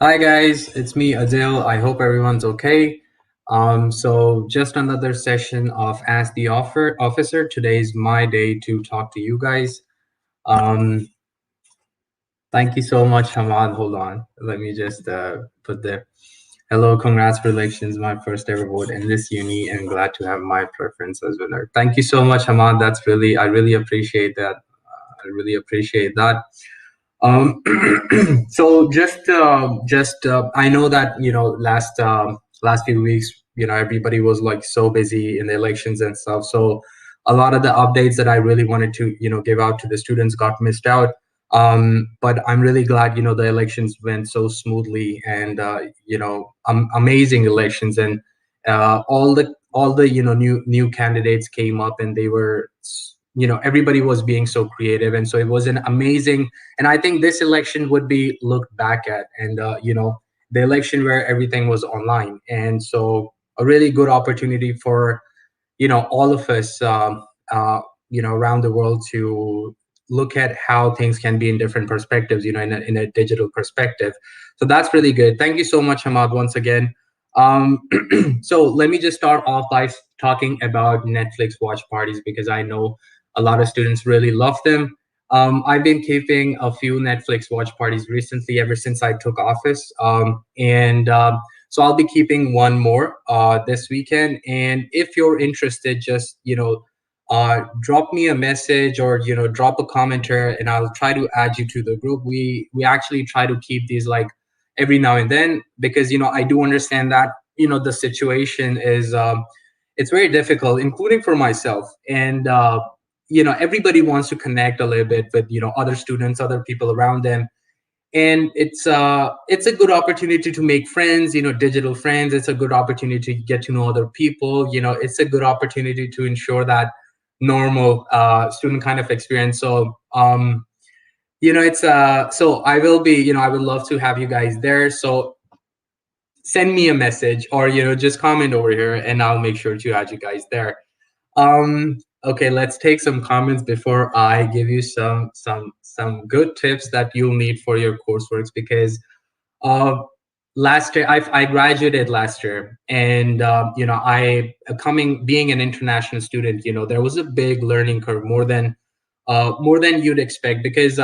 Hi guys, it's me Adil. I hope everyone's okay. So just another session of Ask the Officer. Today's my day to talk to you guys. Um, Thank you so much, Hamad. Hold on, let me just put there. Hello, congratulations, my first ever vote in this uni, and glad to have my preference as winner. Thank you so much, Hamad. I really appreciate that. I really appreciate that. Um, I know that last few weeks, everybody was like so busy in the elections and stuff. So a lot of the updates that I really wanted to give out to the students got missed out. But I'm really glad the elections went so smoothly and amazing elections and all the new candidates came up and they were everybody was being so creative, and so it was an amazing. And I think this election would be looked back at, and the election where everything was online, and so a really good opportunity for all of us, around the world to look at how things can be in different perspectives, in a digital perspective. So that's really good. Thank you so much, Hamad, once again. um, so let me just start off by talking about Netflix watch parties, because I know a lot of students really love them. I've been keeping a few Netflix watch parties recently, ever since I took office, and so I'll be keeping one more this weekend. And if you're interested, just drop me a message, or drop a commenter, and I'll try to add you to the group. We actually try to keep these like every now and then, because I do understand that the situation is it's very difficult, including for myself. And everybody wants to connect a little bit with other students, other people around them, and it's a good opportunity to make friends, digital friends. It's a good opportunity to get to know other people. It's a good opportunity to ensure that normal student kind of experience. So it's so I will be, I would love to have you guys there. So send me a message, or just comment over here, and I'll make sure to add you guys there. Okay, let's take some comments before I give you some good tips that you'll need for your coursework. Because uh, last year I graduated last year, and I coming being an international student, there was a big learning curve, more than you'd expect, because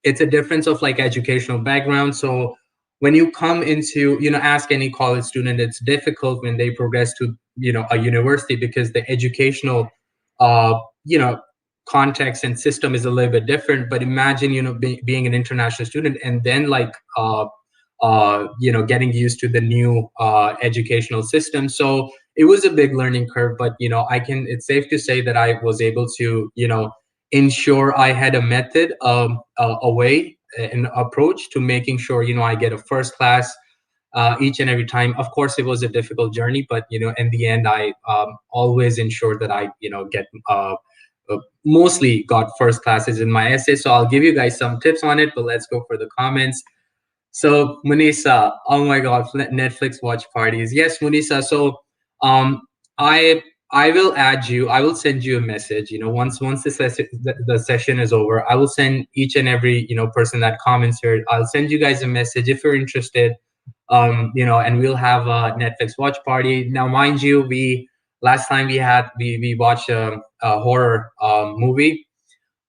it's a difference of like educational background. So when you come into, ask any college student, it's difficult when they progress to a university, because the educational uh you know context and system is a little bit different. But imagine being an international student, and then like getting used to the new educational system. So it was a big learning curve, but it's safe to say that I was able to ensure I had a method, a way, an approach to making sure I get a first class each and every time. Of course, it was a difficult journey, but in the end, I always ensured that I get mostly got first classes in my essay. So I'll give you guys some tips on it, but let's go for the comments. So Munisa, oh my God, Netflix watch parties. Yes, Munisa. So um, I I will add you. I will send you a message. Once the session is over, I will send each and every person that comments here. I'll send you guys a message if you're interested. And we'll have a Netflix watch party. Now, mind you, we last time we watched a horror movie,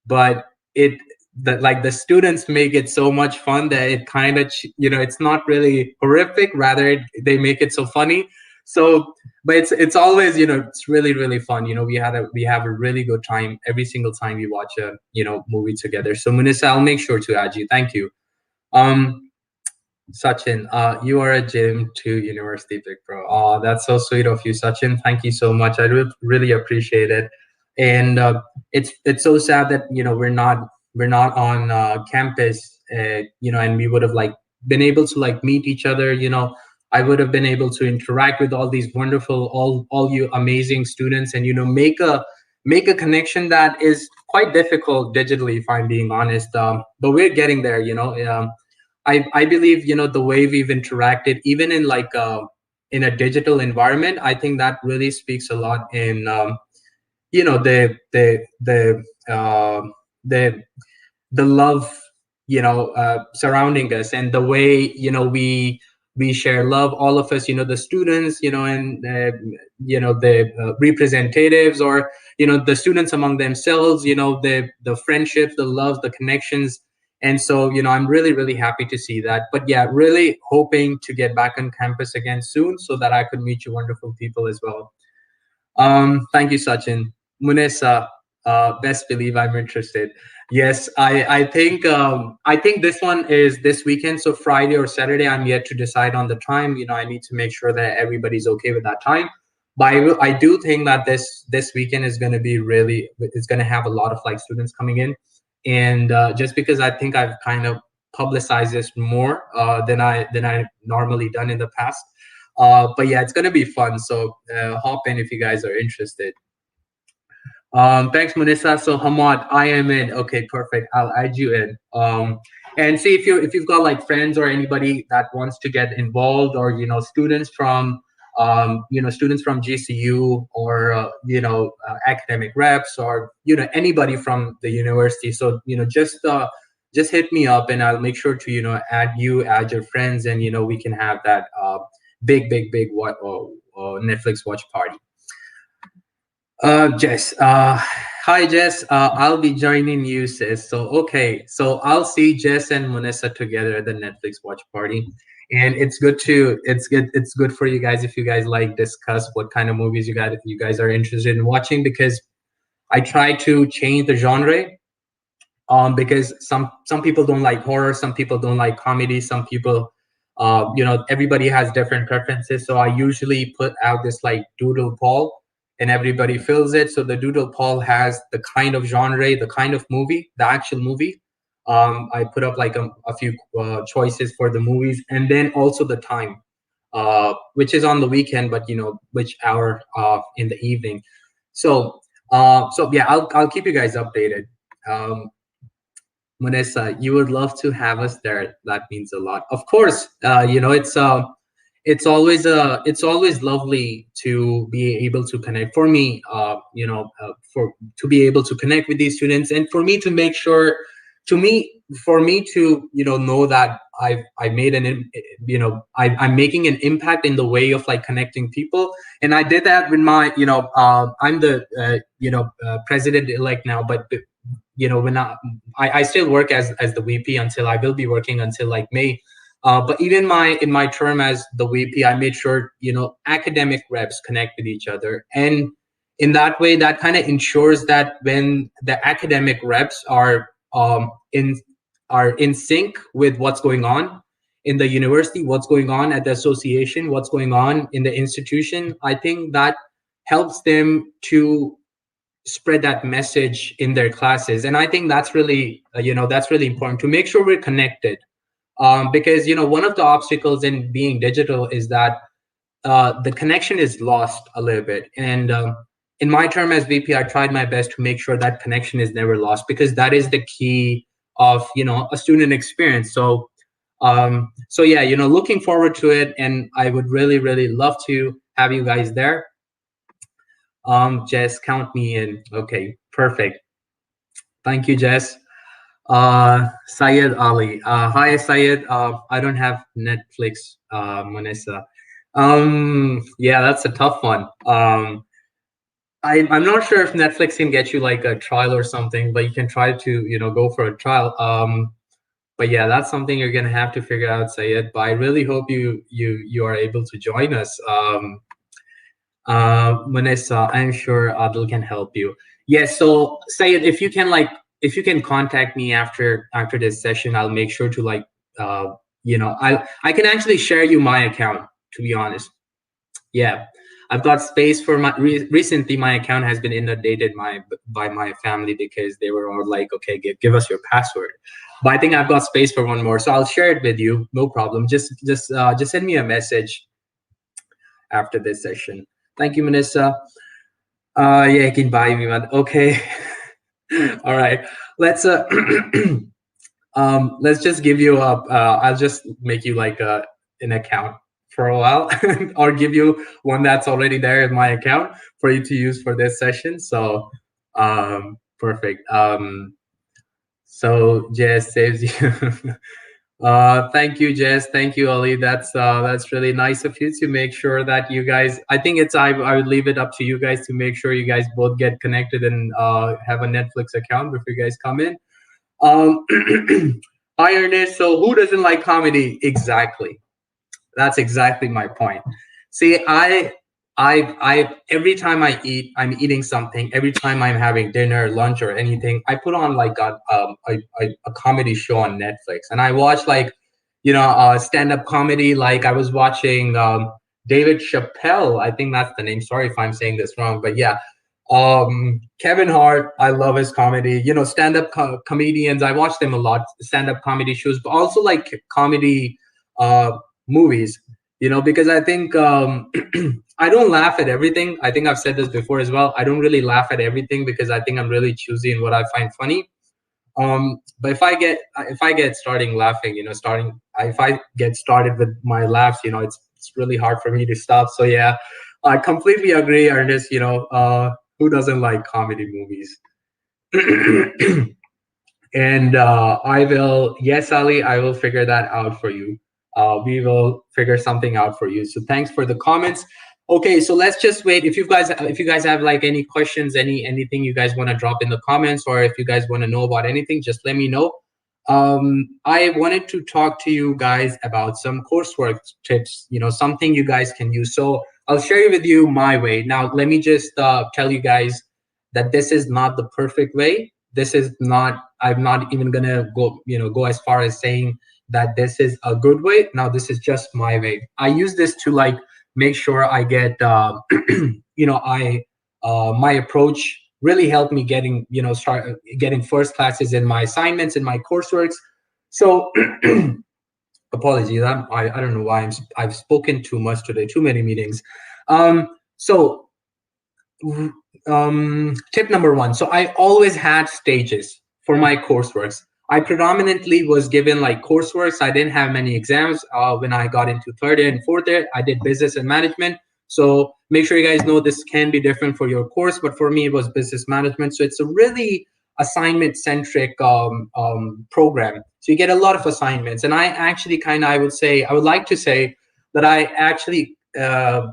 but it that like the students make it so much fun that it kind of it's not really horrific, rather they make it so funny. So but it's always it's really really fun. We have a really good time every single time we watch a movie together. So Munisa, I'll make sure to add you. Thank you. um Sachin, you are a gym to university big bro. Oh, that's so sweet of you, Sachin. Thank you so much. I really appreciate it. And it's so sad that we're not on campus, and we would have like been able to like meet each other. I would have been able to interact with all these wonderful, all you amazing students, and make a connection that is quite difficult digitally, if I'm being honest. But we're getting there. I believe the way we've interacted, even in like in a digital environment, I think that really speaks a lot in you know the the the uh, the the love surrounding us, and the way we share love, all of us, the students, and the representatives, or the students among themselves, the friendships, the loves, the connections. And so I'm really, really happy to see that. But yeah, really hoping to get back on campus again soon so that I could meet you wonderful people as well. Thank you, Sachin. Munesa, best believe I'm interested. Yes, I think this one is this weekend, so Friday or Saturday. I'm yet to decide on the time. I need to make sure that everybody's okay with that time. But I do think that this weekend is going to be really. It's going to have a lot of like students coming in, and just because I think I've kind of publicized this more than I normally done in the past. But yeah, it's gonna be fun. So hop in if you guys are interested. Thanks, Munisa. So Hamad, I am in. Okay, perfect. I'll add you in. And see if you've got like friends or anybody that wants to get involved, or students from GCU, or academic reps, or anybody from the university. So just hit me up, and I'll make sure to add your friends, and we can have that big what Netflix watch party. Jess. Hi, Jess. I'll be joining you, sis. So, okay. So I'll see Jess and Munessa together at the Netflix watch party. And it's good for you guys if you guys like discuss what kind of movies you guys are interested in watching, because I try to change the genre. Because some people don't like horror, some people don't like comedy, some people everybody has different preferences. So I usually put out this like doodle poll, and everybody fills it. So the doodle poll has the kind of genre, the kind of movie, the actual movie. I put up like a few choices for the movies, and then also the time, which is on the weekend, but which hour in the evening. So yeah, I'll keep you guys updated. um, Vanessa, you would love to have us there. That means a lot. Of course, it's always lovely to be able to connect. For me, for to be able to connect with these students, and for me to make sure, for me to know that I made I'm making an impact in the way of like connecting people. And I did that with my I'm the president elect now, but when I still work as the VP until I will be working until like May. But even in my term as the VP, I made sure academic reps connect with each other, and in that way, that kind of ensures that when the academic reps are in sync with what's going on in the university, what's going on at the association, what's going on in the institution, I think that helps them to spread that message in their classes. And I think that's really important to make sure we're connected, because one of the obstacles in being digital is that the connection is lost a little bit. And in my term as VP, I tried my best to make sure that connection is never lost, because that is the key of a student experience. So yeah, looking forward to it, and I would really, really love to have you guys there. Jess, count me in. Okay, perfect. Thank you, Jess. Syed Ali. Hi, Syed. I don't have Netflix, Manessa. Yeah, that's a tough one. I'm not sure if Netflix can get you like a trial or something, but you can try to, go for a trial. But yeah, that's something you're gonna have to figure out, Syed. But I really hope you are able to join us. Vanessa, I'm sure Adil can help you. Yes, so Sayed, if you can contact me after this session, I'll make sure to I can actually share you my account, to be honest. Yeah. I've got space for recently my account has been inundated by my family, because they were all like, okay, give us your password. But I think I've got space for one more, so I'll share it with you. No problem. Just send me a message after this session. Thank you, Melissa. Yeah, you can buy me one. Okay. All right. Let's let's just give you a. I'll just make you like an account for a while, or give you one that's already there in my account for you to use for this session. So, perfect. So Jess saves you. Thank you, Jess. Thank you, Ali. That's really nice of you to make sure that you guys. I think I would leave it up to you guys to make sure you guys both get connected and have a Netflix account before you guys come in. Um, Hi, Ernest. So who doesn't like comedy? Exactly. That's exactly my point. See, every time I eat, I'm eating something. Every time I'm having dinner, lunch, or anything, I put on like a comedy show on Netflix, and I watch like, stand up comedy. Like I was watching David Chappelle. I think that's the name. Sorry if I'm saying this wrong, but yeah. Kevin Hart, I love his comedy. Stand up comedians. I watch them a lot. Stand up comedy shows, but also like comedy. Movies, because I think I don't laugh at everything. I think I've said this before as well. I don't really laugh at everything because I think I'm really choosy in what I find funny. But if I get starting laughing, if I get started with my laughs, it's really hard for me to stop. So yeah, I completely agree, Ernest. Who doesn't like comedy movies? And yes, Ali, I will figure that out for you. We will figure something out for you. So thanks for the comments. Okay, so let's just wait. If you guys have like any questions, anything you guys want to drop in the comments, or if you guys want to know about anything, just let me know. I wanted to talk to you guys about some coursework tips, something you guys can use. So I'll share with you my way. Now, let me just tell you guys that this is not the perfect way. This is not, I'm not even gonna go as far as saying that this is a good way. Now, this is just my way. I use this to like make sure I get, my approach really helped me start getting first classes in my assignments in my courseworks. So apologies, I don't know why I've spoken too much today, too many meetings. So tip number one. So I always had stages for my courseworks. I predominantly was given like courseworks. I didn't have many exams when I got into third year and fourth year. I did business and management. So make sure you guys know this can be different for your course, but for me it was business management. So it's a really assignment centric program. So you get a lot of assignments, and I actually I would like to say that I actually how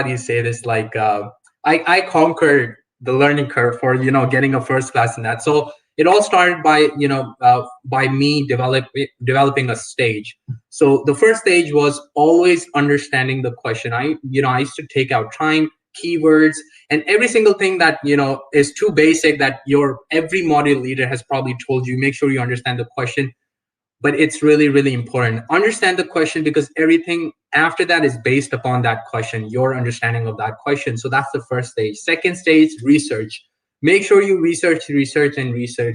do you say this, like I conquered the learning curve for getting a first class in that. So it all started by me developing a stage. So the first stage was always understanding the question. I used to take out time, keywords, and every single thing that is too basic that your every module leader has probably told you. Make sure you understand the question, but it's really, really important. Understand the question, because everything after that is based upon that question, your understanding of that question. So that's the first stage. Second stage, research. Make sure you research.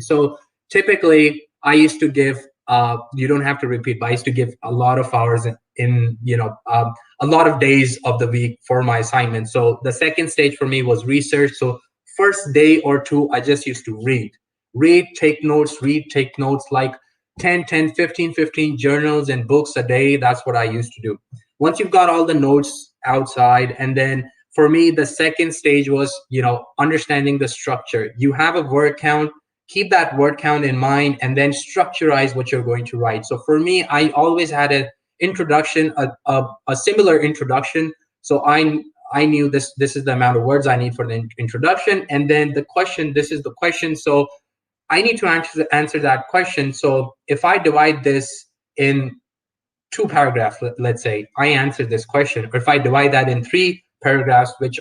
So typically I used to give, you don't have to repeat, but I used to give a lot of hours in a lot of days of the week for my assignment. So the second stage for me was research. So first day or two, I just used to take notes, like 10, 15 journals and books a day. That's what I used to do. Once you've got all the notes outside, and then for me, the second stage was, understanding the structure. You have a word count, keep that word count in mind, and then structurize what you're going to write. So for me, I always had an introduction, a similar introduction. So I knew this is the amount of words I need for the introduction, and then the question, this is the question. So I need to answer that question. So if I divide this in 2 paragraphs, let's say, I answer this question, or if I divide that in 3 paragraphs, which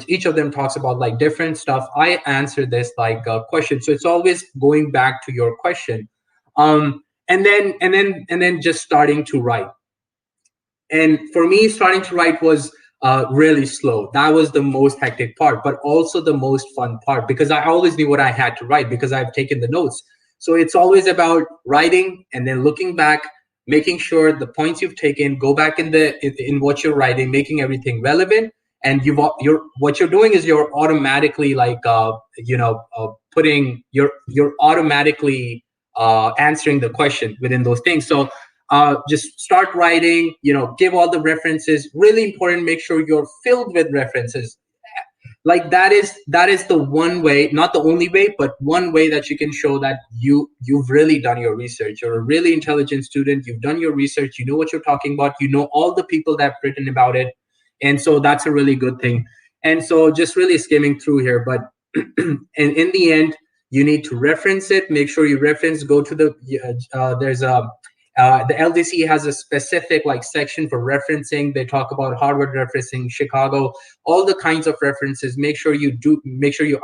each of them talks about like different stuff, I answer this like a question. So it's always going back to your question, and then just starting to write. And for me, starting to write was really slow. That was the most hectic part, but also the most fun part, because I always knew what I had to write because I've taken the notes. So it's always about writing and then looking back, making sure the points you've taken go back in what you're writing, making everything relevant. And what you're doing is you're automatically like you're automatically answering the question within those things. So just start writing, give all the references. Really important, make sure you're filled with references. like that is the one way, not the only way, but one way that you can show that you've really done your research. You're a really intelligent student, you've done your research, you know what you're talking about, you know all the people that have written about it. And so that's a really good thing. And so just really skimming through here, but and in the end, you need to reference it. Make sure you reference, go to the there's a the LDC has a specific like section for referencing. They talk about Harvard referencing, Chicago, all the kinds of references. Make sure you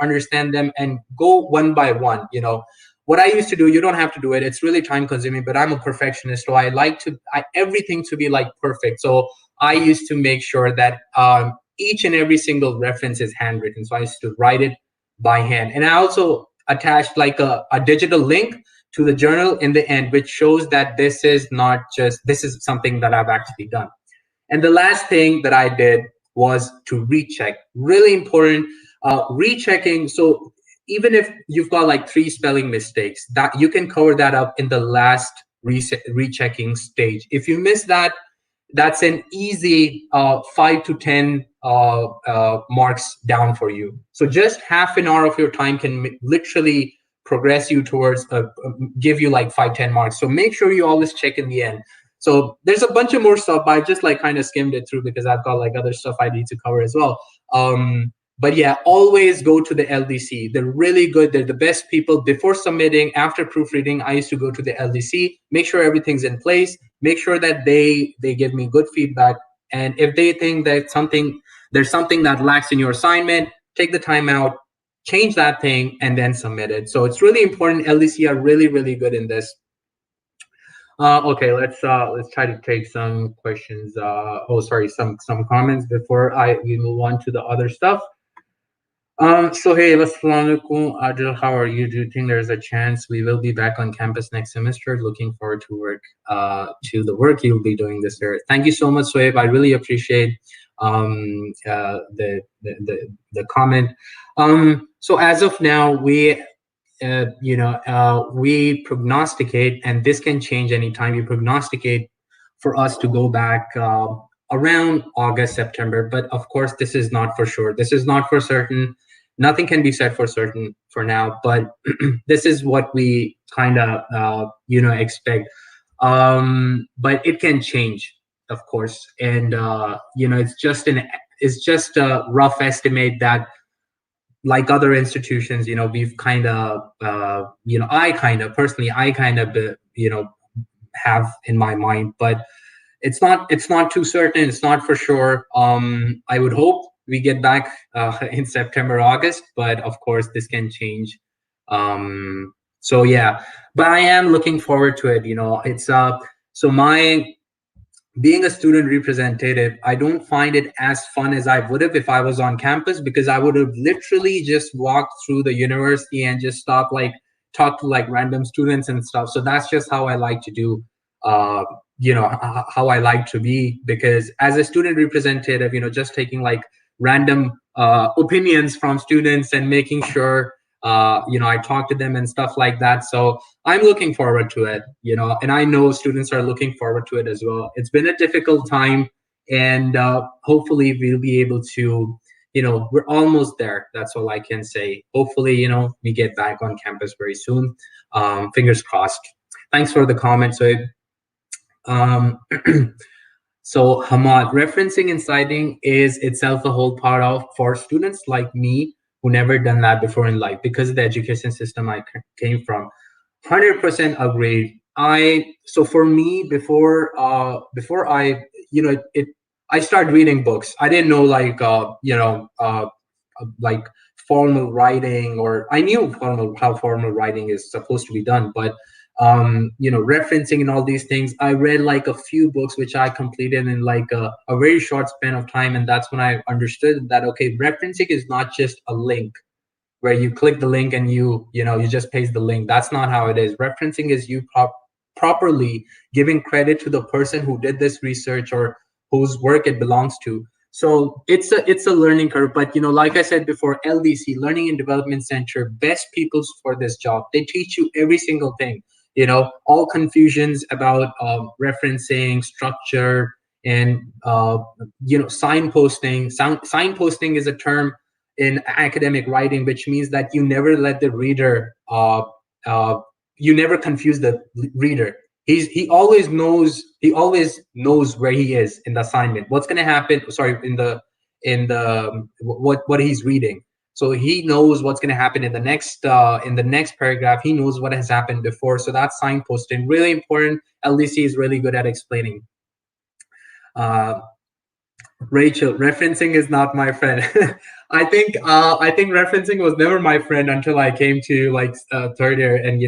understand them and go one by one. You know, what I used to do, you don't have to do it. It's really time consuming, but I'm a perfectionist. So I like everything to be like perfect. So I used to make sure that each and every single reference is handwritten. So I used to write it by hand. And I also attached like a digital link to the journal in the end, which shows that this is something that I've actually done. And the last thing that I did was to recheck. Really important, rechecking. So even if you've got like 3 spelling mistakes, that you can cover that up in the last rechecking stage. If you miss that, that's an easy 5 to 10 marks down for you. So just half an hour of your time can literally progress you towards give you like 5-10 marks. So make sure you always check in the end. So there's a bunch of more stuff, but I just like kind of skimmed it through because I've got like other stuff I need to cover as well. But yeah, always go to the LDC. They're really good. They're the best people. Before submitting, after proofreading, I used to go to the LDC, make sure everything's in place, make sure that they give me good feedback. And if they think that there's something that lacks in your assignment, take the time out, change that thing, and then submit it. So it's really important. LDC are really, really good in this. Okay, let's try to take some questions. Some comments before we move on to the other stuff. So hey, assalamu alaikum, Adil, how are you? Do you think there's a chance we will be back on campus next semester? Looking forward to the work you'll be doing this year. Thank you so much, Sohaib. I really appreciate the comment. So as of now, we prognosticate, and this can change anytime. We prognosticate for us to go back around August, September, but of course, this is not for sure. This is not for certain. Nothing can be said for certain for now, but this is what we kind of expect. But it can change, of course, and it's just a rough estimate that, like other institutions, we've kind of, I kind of personally, have in my mind, but it's not too certain. It's not for sure. I would hope we get back in September, August, but of course this can change. So yeah, but I am looking forward to it. It's being a student representative, I don't find it as fun as I would have if I was on campus, because I would have literally just walked through the university and just talk to like random students and stuff. So that's just how I like to do, how I like to be, because as a student representative, just taking like random opinions from students and making sure I talk to them and stuff like that. So I'm looking forward to it, and I know students are looking forward to it as well. It's been a difficult time, and hopefully we'll be able to, we're almost there. That's all I can say. Hopefully, we get back on campus very soon. Fingers crossed. Thanks for the comment. So Hamad, referencing and citing is itself a whole part of for students like me who never done that before in life because of the education system I came from. 100% agreed. So for me, before I I started reading books. I didn't know like formal writing, or I knew how formal writing is supposed to be done, but referencing and all these things, I read like a few books which I completed in like a very short span of time, and that's when I understood that okay, referencing is not just a link where you click the link and you just paste the link. That's not how it is. Referencing is you properly giving credit to the person who did this research or whose work it belongs to. So it's a learning curve, but like I said before, LDC, Learning and Development Center, best people for this job. They teach you every single thing. All confusions about referencing, structure, and signposting. Signposting is a term in academic writing, which means that you never let the reader, you never confuse the reader. He always knows where he is in the assignment, what's going to happen, sorry, in the what he's reading. So he knows what's going to happen in the next paragraph. He knows what has happened before. So that's signposting, really important. LDC is really good at explaining. Rachel, referencing is not my friend. I think referencing was never my friend until I came to like third year, and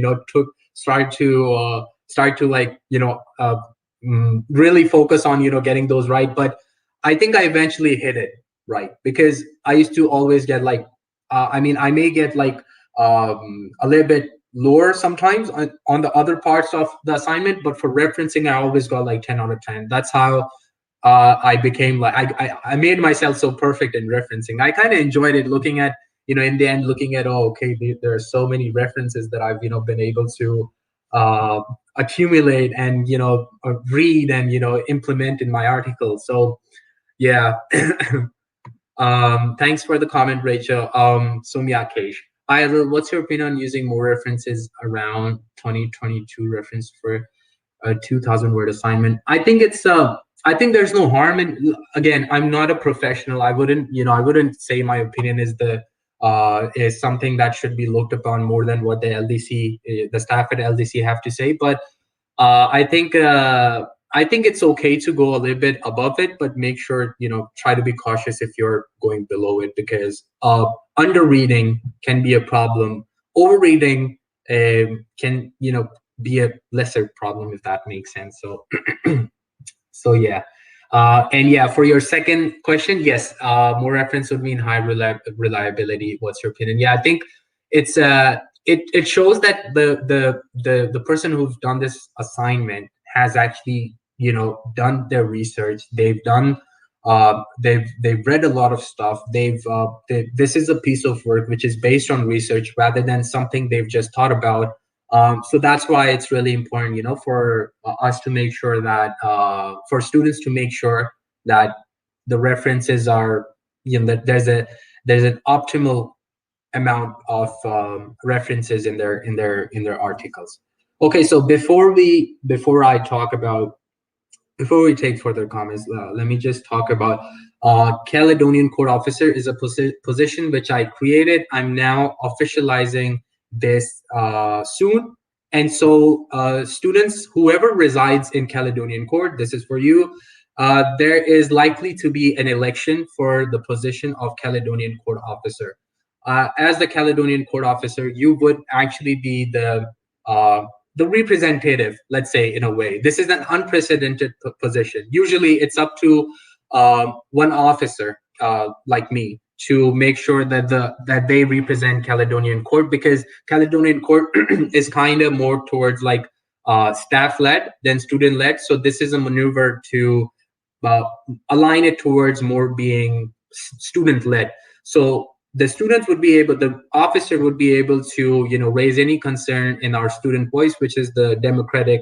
start to like really focus on getting those right. But I think I eventually hit it right, because I used to always get like I may get like a little bit lower sometimes on the other parts of the assignment, but for referencing I always got like 10 out of 10. That's how I became like I made myself so perfect in referencing. I kind of enjoyed it, looking at in the end, looking at, oh, okay, there are so many references that I've been able to accumulate and read and implement in my article. So yeah. Thanks for the comment, Rachel. Sumyakesh, Adil, what's your opinion on using more references around 2022 reference for a 2,000 word assignment? I think I think there's no harm in. Again, I'm not a professional. I wouldn't say my opinion is something that should be looked upon more than what the staff at LDC have to say. But I think it's okay to go a little bit above it, but make sure try to be cautious if you're going below it, because under reading can be a problem. Overreading can be a lesser problem, if that makes sense. So so yeah. And yeah, for your second question, yes, more reference would mean high reliability. What's your opinion? Yeah, I think it's it shows that the person who's done this assignment has actually done their research. They've done they've read a lot of stuff. This is a piece of work which is based on research rather than something they've just thought about. So that's why it's really important, for us to make sure that for students to make sure that the references are, that there's an optimal amount of references in their articles. Okay, so before we take further comments, let me just talk about Caledonian Court Officer is a position which I created. I'm now officializing this soon. And so students, whoever resides in Caledonian Court, this is for you. There is likely to be an election for the position of Caledonian Court Officer. As the Caledonian Court Officer, you would actually be the representative, let's say, in a way. This is an unprecedented position. Usually it's up to one officer like me to make sure that they represent Caledonian Court, because Caledonian Court is kind of more towards like staff-led than student-led. So this is a maneuver to align it towards more being student-led. So the officer would be able to raise any concern in our student voice, which is the democratic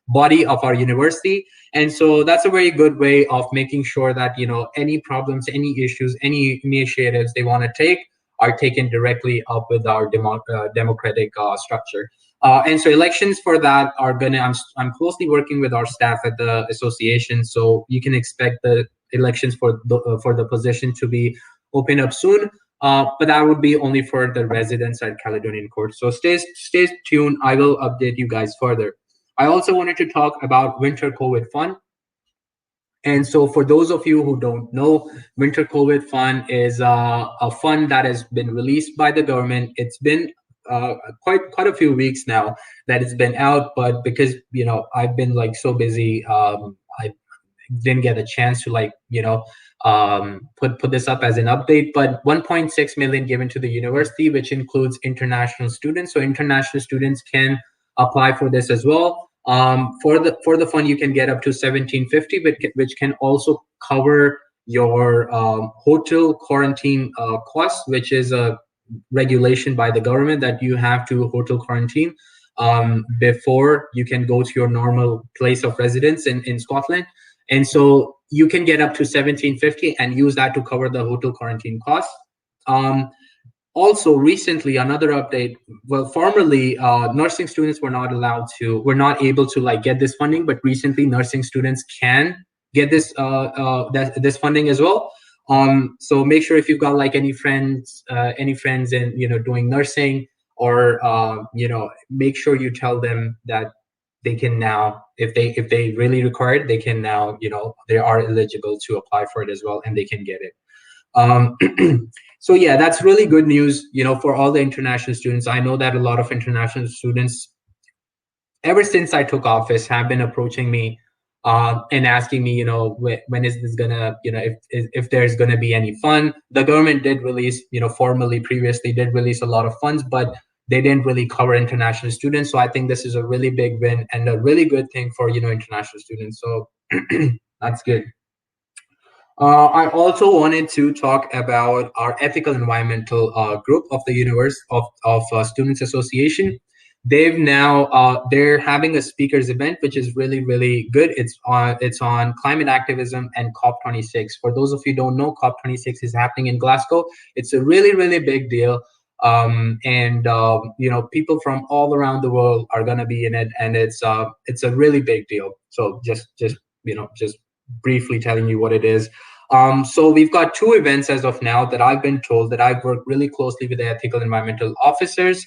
body of our university. And so that's a very good way of making sure that any problems, any issues, any initiatives they want to take are taken directly up with our democratic structure. And so elections for that are I'm closely working with our staff at the association, so you can expect the elections for the position to be open up soon. But that would be only for the residents at Caledonian Court. So stay tuned. I will update you guys further. I also wanted to talk about Winter COVID Fund. And so for those of you who don't know, Winter COVID Fund is a fund that has been released by the government. It's been quite a few weeks now that it's been out, but because I've been like so busy, I didn't get a chance to put this up as an update. But 1.6 million given to the university, which includes international students. So international students can apply for this as well. For the fund, you can get up to 1,750, which can also cover your hotel quarantine costs, which is a regulation by the government that you have to hotel quarantine before you can go to your normal place of residence in Scotland. And so you can get up to 1,750 and use that to cover the hotel quarantine costs. Also, recently, another update. Well, formerly, nursing students were not able to like get this funding, but recently, nursing students can get this funding as well. So make sure if you've got like any friends in doing nursing, or make sure you tell them that they can now, if they really require it, they can now, they are eligible to apply for it as well, and they can get it. um, so yeah, that's really good news, for all the international students. I know that a lot of international students, ever since I took office, have been approaching me, and asking me, when is this gonna, if there's gonna be any fund. The government did release, formally previously did release a lot of funds, but they didn't really cover international students. So I think this is a really big win and a really good thing for, international students. So that's good. I also wanted to talk about our ethical environmental group of the Students Association. They're having a speakers event, which is really really good. It's on climate activism and COP26. For those of you who don't know, COP26 is happening in Glasgow. It's a really really big deal, and people from all around the world are gonna be in it, and it's a really big deal. So just briefly telling you what it is. So we've got two events as of now that I've been told, that I've worked really closely with the ethical environmental officers.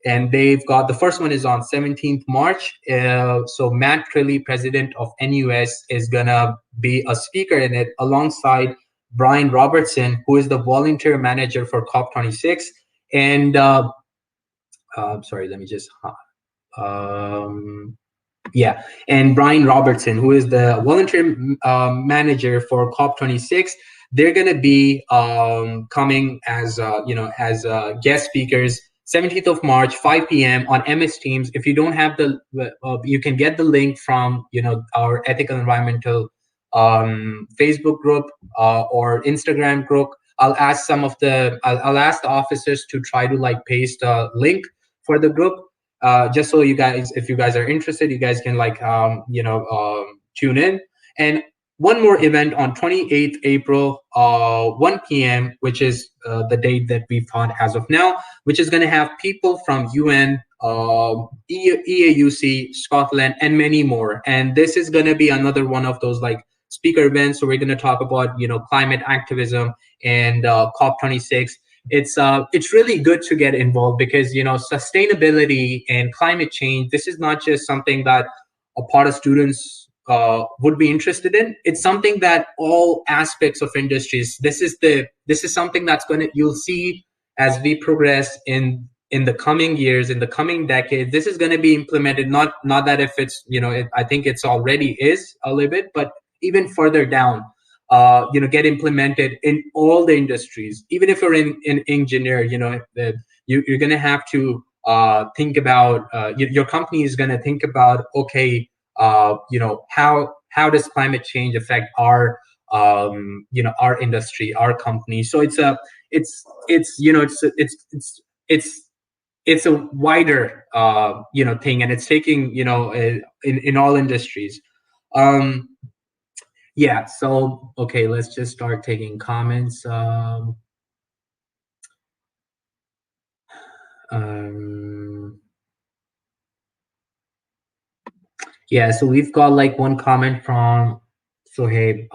And they've got, the first one is on 17th March. So Matt Trilly, president of NUS, is gonna be a speaker in it alongside Brian Robertson, who is the volunteer manager for COP26. And sorry, let me just yeah, and Brian Robertson, who is the volunteer manager for COP26. They're going to be coming as guest speakers 17th of March, 5 p.m. on MS Teams. If you don't have you can get the link from our ethical environmental Facebook group or Instagram group. I'll ask I'll ask the officers to try to like paste a link for the group, just so you guys, if you guys are interested, you guys can like tune in. And one more event on 28th April, 1 p.m., which is the date that we've thought as of now, which is going to have people from UN, EAUC, Scotland, and many more. And this is going to be another one of those like speaker events. So we're going to talk about climate activism and COP26. It's really good to get involved, because sustainability and climate change, this is not just something that a part of students would be interested in. It's something that all aspects of industries, this is something that's you'll see as we progress in the coming years, in the coming decades. This is going to be implemented, not that if it's I think it's already is a little bit, but even further down, get implemented in all the industries. Even if you're in engineer, you're going to have to think about, your company is going to think about, okay, how does climate change affect our our industry, our company. So it's a wider thing, and it's taking in all industries. Yeah, so okay, let's just start taking comments. Yeah, so we've got like one comment from Sohaib.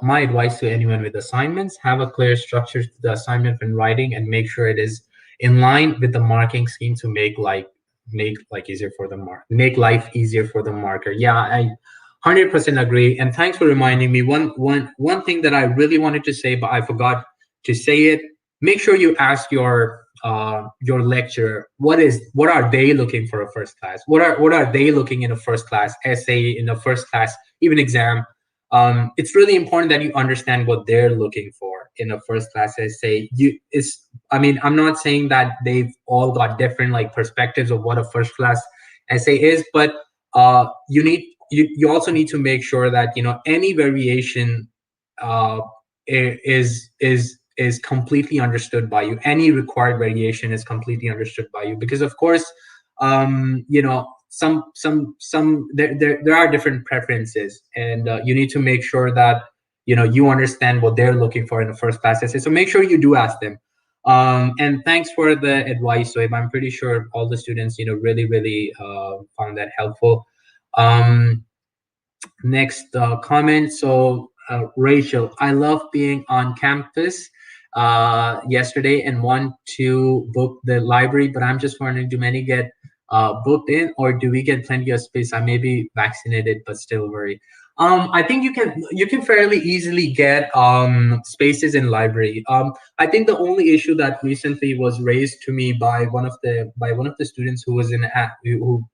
My advice to anyone with assignments: have a clear structure to the assignment when writing, and make sure it is in line with the marking scheme to make life easier for the marker. Yeah, I 100% agree. And thanks for reminding me. One thing that I really wanted to say, but I forgot to say it. Make sure you ask your lecturer, what are they looking for a first class? What are they looking in a first class essay, in a first class even exam? It's really important that you understand what they're looking for in a first class essay. I'm not saying that they've all got different like perspectives of what a first class essay is, but you also need to make sure that any variation is completely understood by you. Any required variation is completely understood by you, because of course some there are different preferences, and you need to make sure that you understand what they're looking for in the first class essay. So make sure you do ask them. And thanks for the advice, Soeb. I'm pretty sure all the students, really, really found that helpful. Next comment. So Rachel, I love being on campus yesterday and want to book the library, but I'm just wondering, do many get booked in, or do we get plenty of space? I may be vaccinated, but still worry. I think you can fairly easily get spaces in library. I think the only issue that recently was raised to me by one of the students who was who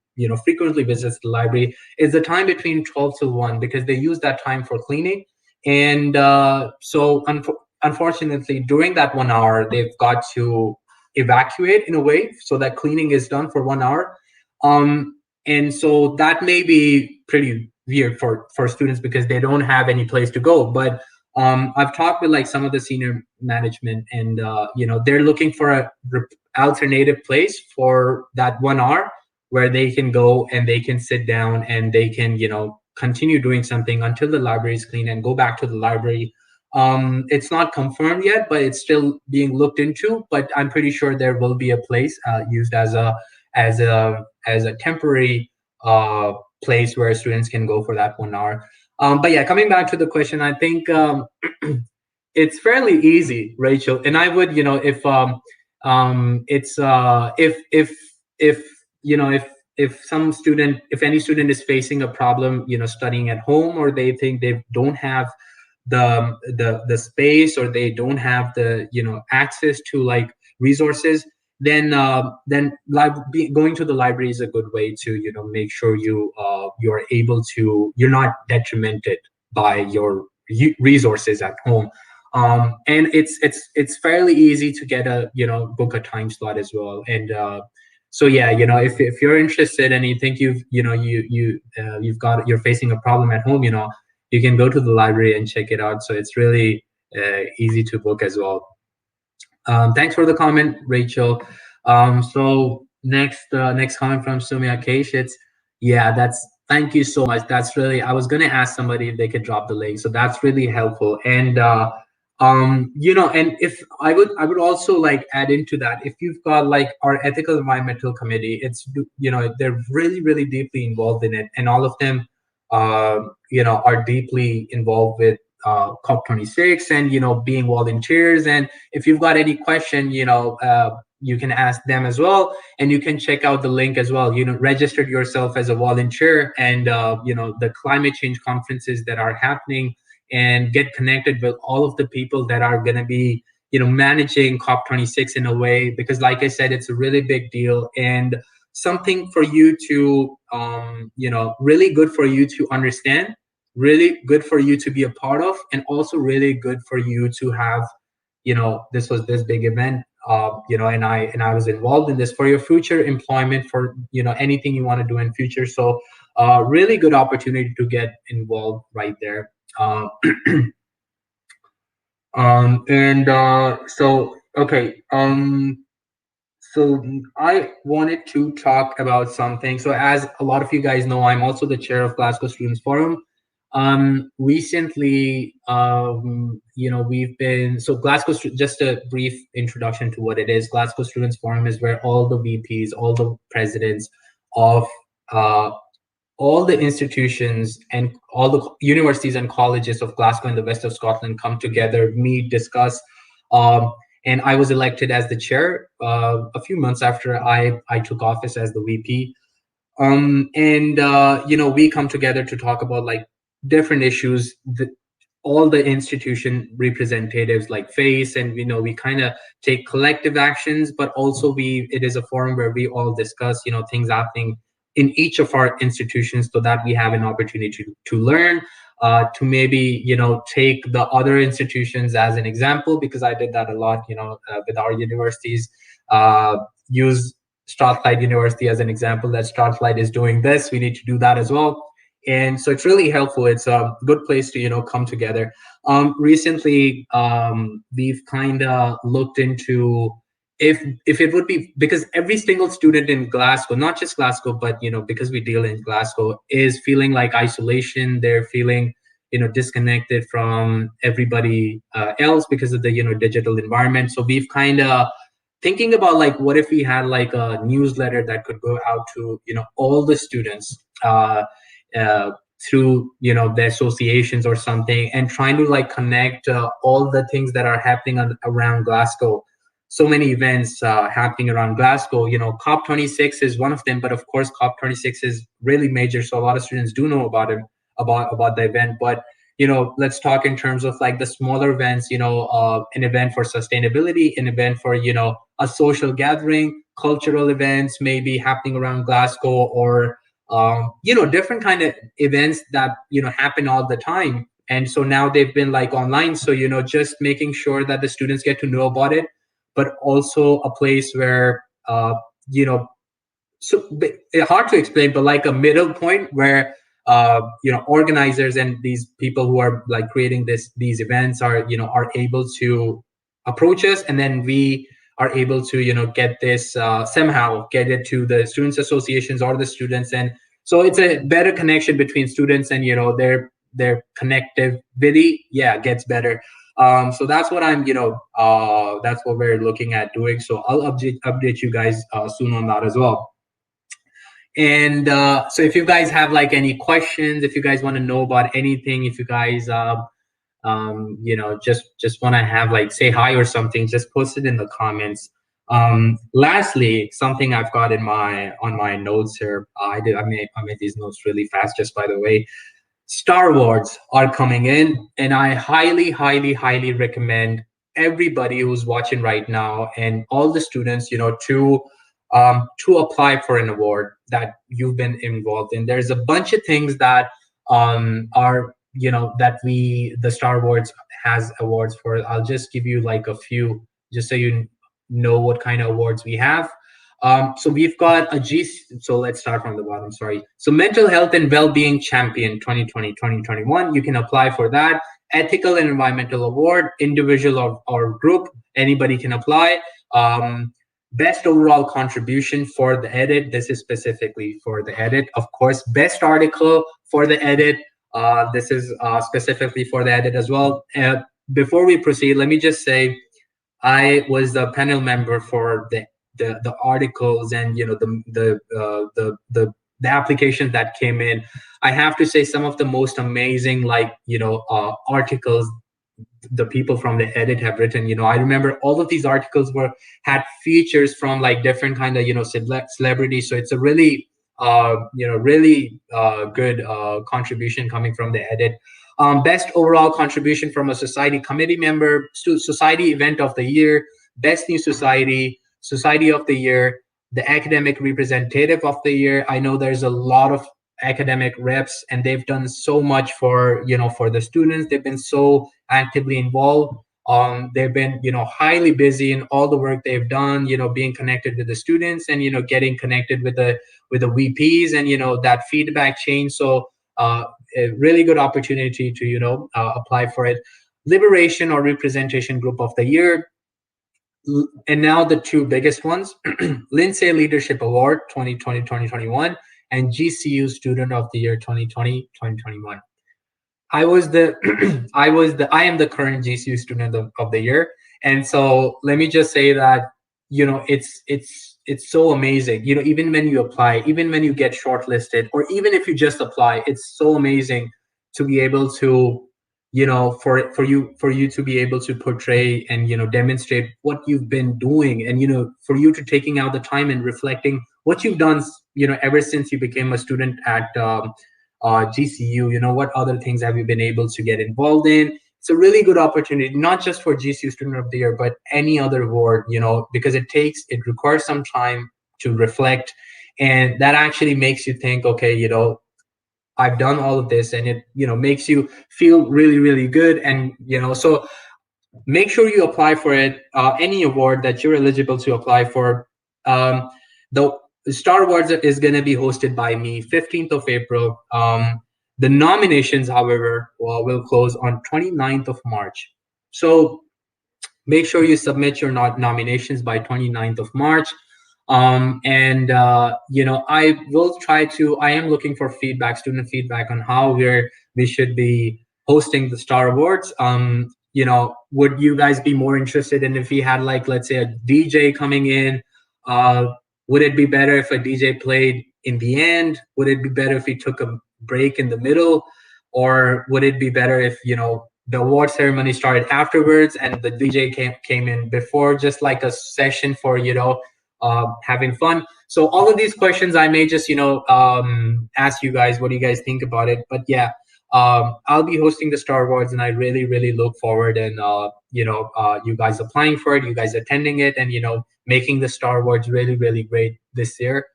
frequently visits the library is the time between 12 to 1, because they use that time for cleaning. And unfortunately, during that 1 hour, they've got to evacuate in a way so that cleaning is done for 1 hour. And so that may be pretty weird for students because they don't have any place to go. But I've talked with like some of the senior management, and they're looking for a alternative place for that 1 hour where they can go and they can sit down and they can continue doing something until the library is clean and go back to the library. It's not confirmed yet, but it's still being looked into. But I'm pretty sure there will be a place used as a temporary place where students can go for that 1 hour. But yeah, coming back to the question, I think it's fairly easy, Rachel. And I would, if it's if any student is facing a problem, studying at home, or they think they don't have the space, or they don't have the access to like resources, then going to the library is a good way to make sure you're able to, you're not detrimented by your resources at home. And it's fairly easy to get a book a time slot as well. And so yeah, if you're interested and you think you're facing a problem at home, you can go to the library and check it out. So it's really easy to book as well. Thanks for the comment, Rachel. So next comment from Sumya Kesh. Thank you so much. That's really, I was gonna ask somebody if they could drop the link. So that's really helpful. And and if I would also like add into that, if you've got like our ethical environmental committee, it's they're really, really deeply involved in it, and all of them are deeply involved with COP26 and being volunteers. And if you've got any question, you can ask them as well, and you can check out the link as well. Register yourself as a volunteer, and the climate change conferences that are happening, and get connected with all of the people that are going to be managing COP26 in a way, because like I said, it's a really big deal, and something for you to really good for you to understand, really good for you to be a part of, and also really good for you to have this was this big event, and I was involved in this for your future employment, for anything you want to do in future. So really good opportunity to get involved right there. So okay, so I wanted to talk about something. So as a lot of you guys know, I'm also the chair of Glasgow Students Forum. Recently, we've been, so Glasgow, just a brief introduction to what it is. Glasgow Students Forum is where all the VPs, all the presidents of all the institutions and all the universities and colleges of Glasgow and the west of Scotland come together, meet, discuss. And I was elected as the chair a few months after I took office as the VP. We come together to talk about like different issues that all the institution representatives like face, and we kind of take collective actions, but also it is a forum where we all discuss things happening in each of our institutions, so that we have an opportunity to learn, to maybe take the other institutions as an example, because I did that a lot with our universities. Use Strathclyde University as an example, that Strathclyde is doing this, we need to do that as well. And so it's really helpful. It's a good place to come together. Recently, we've kind of looked into if it would be, because every single student in Glasgow, not just Glasgow, but because we deal in Glasgow, is feeling like isolation. They're feeling disconnected from everybody else because of the digital environment. So we've kind of thinking about like, what if we had like a newsletter that could go out to all the students uh, through the associations or something, and trying to like connect all the things that are happening around Glasgow. So many events happening around Glasgow. COP26 is one of them, but of course COP26 is really major, so a lot of students do know about it, about the event. But let's talk in terms of like the smaller events. An event for sustainability, an event for a social gathering, cultural events maybe happening around Glasgow, or different kind of events that happen all the time. And so now they've been like online, so just making sure that the students get to know about it, but also a place where you know so hard to explain, but like a middle point where organizers and these people who are like creating these events are able to approach us, and then we are able to get this somehow get it to the students associations or the students. And so it's a better connection between students, and their connectivity gets better. So that's what that's what we're looking at doing. So I'll update you guys soon on that as well. And so if you guys have like any questions, if you guys want to know about anything, if you guys just want to have like say hi or something, just post it in the comments. Lastly, something I've got on my notes here, I made these notes really fast, just by the way. Star Wars are coming in, and I highly recommend everybody who's watching right now and all the students to apply for an award that you've been involved in. There's a bunch of things that are that the Star Wars has awards for. I'll just give you like a few, just so you know what kind of awards we have. So we've got so let's start from the bottom, sorry. So Mental Health and Wellbeing Champion 2020-2021, you can apply for that. Ethical and Environmental Award, individual or group, anybody can apply. Best Overall Contribution for the edit, this is specifically for the edit. Of course, Best Article for the edit, this is specifically for the edit as well. Before we proceed, let me just say, I was the panel member for the articles and the applications that came in. I have to say, some of the most amazing articles the people from the edit have written. I remember all of these articles had features from like different kind of celebrities. So it's a really really good contribution coming from the edit. Best Overall Contribution from a Society Committee Member, Society Event of the Year, Best New Society, Society of the Year, the Academic Representative of the Year. I know there's a lot of academic reps, and they've done so much for for the students. They've been so actively involved. They've been highly busy in all the work they've done, being connected with the students, and getting connected with the VPs, and that feedback chain. So a really good opportunity to apply for it. Liberation or Representation Group of the Year. And now the two biggest ones, Lindsay Leadership Award 2020-2021 and GCU Student of the Year 2020-2021. I am the current GCU Student of the Year. And so let me just say that, it's so amazing. Even when you apply, even when you get shortlisted, or even if you just apply, it's so amazing to be able to, for you to be able to portray and, demonstrate what you've been doing, and, for you to taking out the time and reflecting what you've done, ever since you became a student at GCU. What other things have you been able to get involved in? It's a really good opportunity, not just for GCU Student of the Year, but any other award, because it requires some time to reflect, and that actually makes you think, okay, I've done all of this, and it makes you feel really good. And so make sure you apply for it, any award that you're eligible to apply for. The Star Wars is going to be hosted by me 15th of April. The nominations, however, will close on 29th of March. So make sure you submit your nominations by 29th of March. And I will try to, I am looking for feedback, student feedback, on how we should be hosting the Star Awards. Would you guys be more interested in if we had, like, let's say, a DJ coming in? Uh, would it be better if a DJ played in the end? Would it be better if we took a break in the middle? Or would it be better if, the award ceremony started afterwards and the DJ came in before, just like a session for, having fun? So all of these questions I may just, ask you guys, what do you guys think about it? But yeah, I'll be hosting the Star Awards, and I really, really look forward and you guys applying for it, you guys attending it, and making the Star Awards really, really great this year.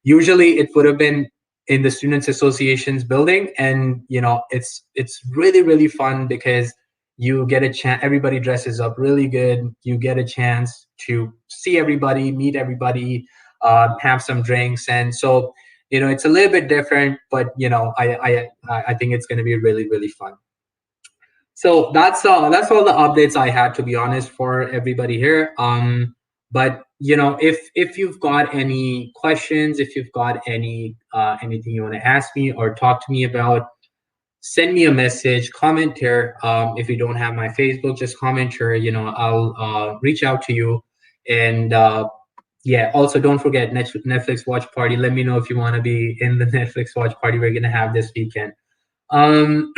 Usually, it would have been in the Students Association's building, and it's really, really fun because you get a chance. Everybody dresses up really good. You get a chance to see everybody, meet everybody, have some drinks, and so it's a little bit different, but I think it's going to be really, really fun. So that's all the updates I had, to be honest, for everybody here. But if you've got any questions, if you've got anything you want to ask me or talk to me about, send me a message, comment here. If you don't have my Facebook, just comment here. I'll reach out to you. And yeah, also don't forget Netflix watch party. Let me know if you want to be in the Netflix watch party we're gonna have this weekend. Um,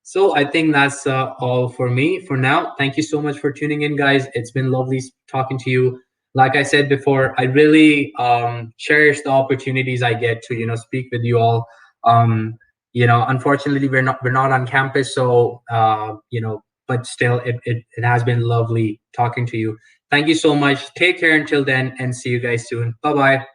so I think that's all for me for now. Thank you so much for tuning in, guys. It's been lovely talking to you. Like I said before, I really cherish the opportunities I get to speak with you all. Unfortunately, we're not on campus, so but still, it has been lovely talking to you. Thank you so much. Take care until then, and see you guys soon. Bye bye.